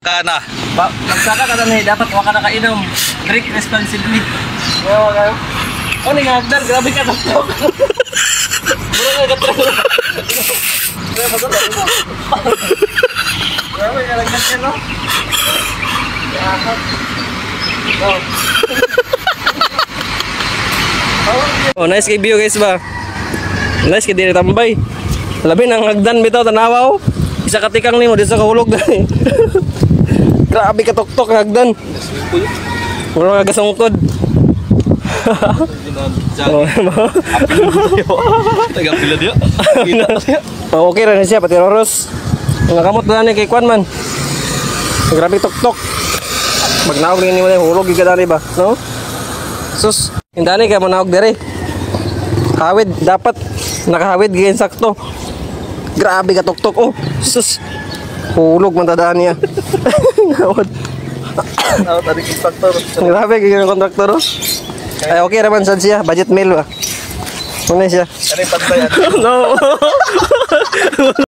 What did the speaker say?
Kana. Magsaka ka na dapat waka na kainom. Drink responsibly. Oo, kayo. Oh, ni Hagdan, grabe ka doktor. Mura nga katro. Grabe ka lang ganyan, no? Oh, nice kay view guys ba? Nice kay diri tambay. Labi nang Hagdan bitaw tanawa oh. Isa ka tikang nimo dito sa kahulog dali. Grabe ka tuktok Hagdan. Wala ka gasungkod. Taga-pila dia. Oh, okay ra na siya pati Roros. Nakamot na ni kay Kwan man. Grabe tuktok. Magnaog ni mo hulog gyud dali ba, no? Sus, hindani ka mo naog dire. Hawid dapat nakahawid gyud sakto. Grabe ka tuktok oh. Sus. Hulog man tadaan niya. Nawad. Ako tadi instructor. Grabe gyud yung kontraktor oh. Ay okay ra man sad siya, budget meal ba. Ano siya? Ano yung pantay? No.